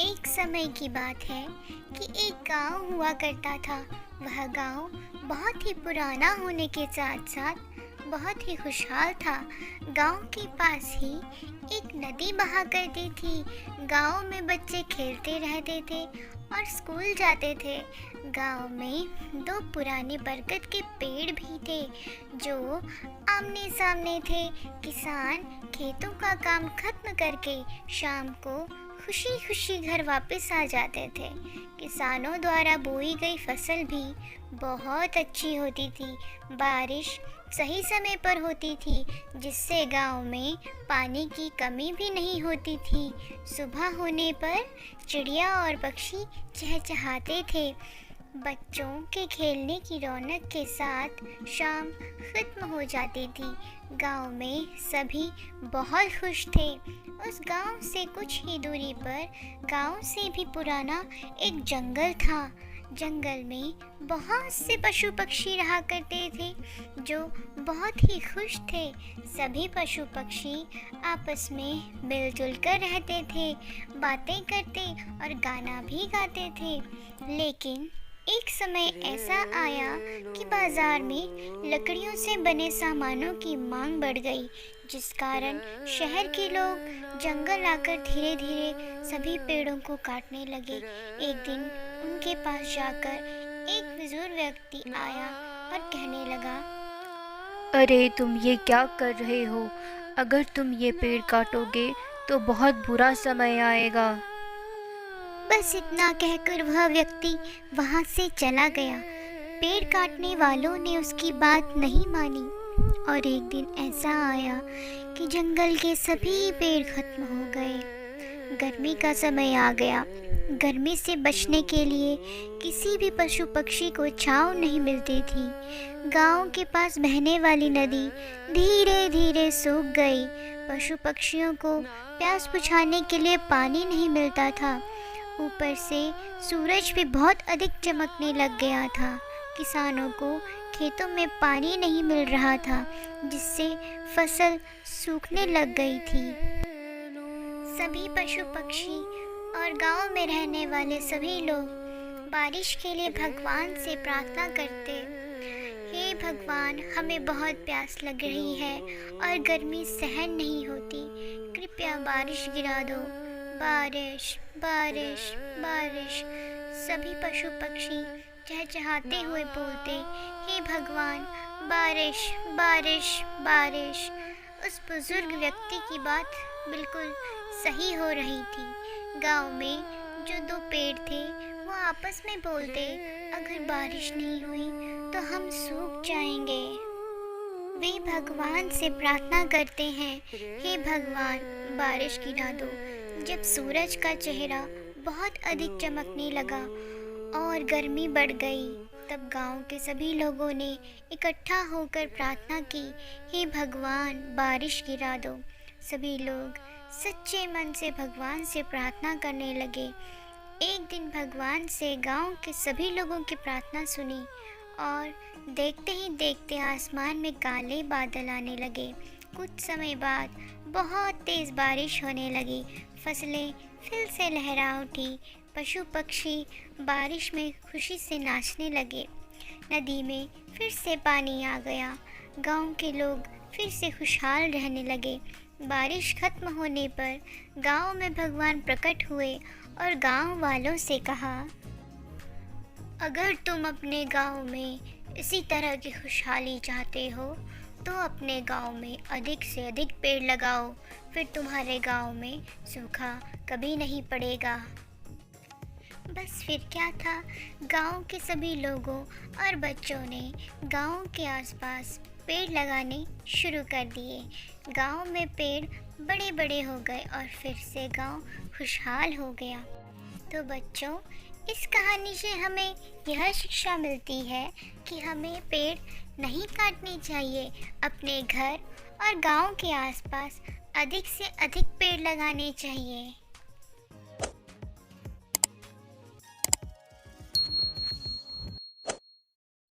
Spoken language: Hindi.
एक समय की बात है कि एक गांव हुआ करता था। वह गांव बहुत ही पुराना होने के साथ साथ बहुत ही खुशहाल था। गांव के पास ही एक नदी बहा करती थी। गांव में बच्चे खेलते रहते थे और स्कूल जाते थे। गांव में दो पुराने बरगद के पेड़ भी थे जो आमने सामने थे। किसान खेतों का काम खत्म करके शाम को खुशी खुशी घर वापस आ जाते थे। किसानों द्वारा बोई गई फसल भी बहुत अच्छी होती थी। बारिश सही समय पर होती थी जिससे गांव में पानी की कमी भी नहीं होती थी। सुबह होने पर चिड़िया और पक्षी चहचहाते थे। बच्चों के खेलने की रौनक के साथ शाम खत्म हो जाती थी। गांव में सभी बहुत खुश थे। उस गांव से कुछ ही दूरी पर गांव से भी पुराना एक जंगल था। जंगल में बहुत से पशु पक्षी रहा करते थे जो बहुत ही खुश थे। सभी पशु पक्षी आपस में मिलजुल कर रहते थे, बातें करते और गाना भी गाते थे। लेकिन एक समय ऐसा आया कि बाजार में लकड़ियों से बने सामानों की मांग बढ़ गई, जिस कारण शहर के लोग जंगल आकर धीरे धीरे सभी पेड़ों को काटने लगे। एक दिन उनके पास जाकर एक बुजुर्ग व्यक्ति आया और कहने लगा, अरे तुम ये क्या कर रहे हो? अगर तुम ये पेड़ काटोगे तो बहुत बुरा समय आएगा। बस इतना कहकर वह व्यक्ति वहां से चला गया। पेड़ काटने वालों ने उसकी बात नहीं मानी और एक दिन ऐसा आया कि जंगल के सभी पेड़ खत्म हो गए। गर्मी का समय आ गया। गर्मी से बचने के लिए किसी भी पशु पक्षी को छांव नहीं मिलती थी। गांव के पास बहने वाली नदी धीरे धीरे सूख गई। पशु पक्षियों को प्यास बुझाने के लिए पानी नहीं मिलता था। ऊपर से सूरज भी बहुत अधिक चमकने लग गया था। किसानों को खेतों में पानी नहीं मिल रहा था, जिससे फसल सूखने लग गई थी। सभी पशु पक्षी और गांव में रहने वाले सभी लोग बारिश के लिए भगवान से प्रार्थना करते, हे भगवान, हमें बहुत प्यास लग रही है और गर्मी सहन नहीं होती, कृपया बारिश गिरा दो। बारिश बारिश बारिश। सभी पशु पक्षी चहचहाते हुए बोलते, हे भगवान, बारिश बारिश बारिश। उस बुजुर्ग व्यक्ति की बात बिल्कुल सही हो रही थी। गांव में जो दो पेड़ थे वो आपस में बोलते, अगर बारिश नहीं हुई तो हम सूख जाएंगे। वे भगवान से प्रार्थना करते हैं, हे भगवान, बारिश गिरा दो। जब सूरज का चेहरा बहुत अधिक चमकने लगा और गर्मी बढ़ गई, तब गांव के सभी लोगों ने इकट्ठा होकर प्रार्थना की, हे भगवान, बारिश गिरा दो। सभी लोग सच्चे मन से भगवान से प्रार्थना करने लगे। एक दिन भगवान से गांव के सभी लोगों की प्रार्थना सुनी और देखते ही देखते आसमान में काले बादल आने लगे। कुछ समय बाद बहुत तेज़ बारिश होने लगी। फसलें फिर से लहरा उठी। पशु पक्षी बारिश में खुशी से नाचने लगे। नदी में फिर से पानी आ गया। गांव के लोग फिर से खुशहाल रहने लगे। बारिश खत्म होने पर गांव में भगवान प्रकट हुए और गांव वालों से कहा, अगर तुम अपने गांव में इसी तरह की खुशहाली चाहते हो तो अपने गांव में अधिक से अधिक पेड़ लगाओ, फिर तुम्हारे गांव में सूखा कभी नहीं पड़ेगा। बस फिर क्या था, गांव के सभी लोगों और बच्चों ने गांव के आसपास पेड़ लगाने शुरू कर दिए। गांव में पेड़ बड़े बड़े हो गए और फिर से गांव खुशहाल हो गया। तो बच्चों, इस कहानी से हमें यह शिक्षा मिलती है कि हमें पेड़ नहीं काटने चाहिए। अपने घर और गांव के आसपास अधिक से अधिक पेड़ लगाने चाहिए।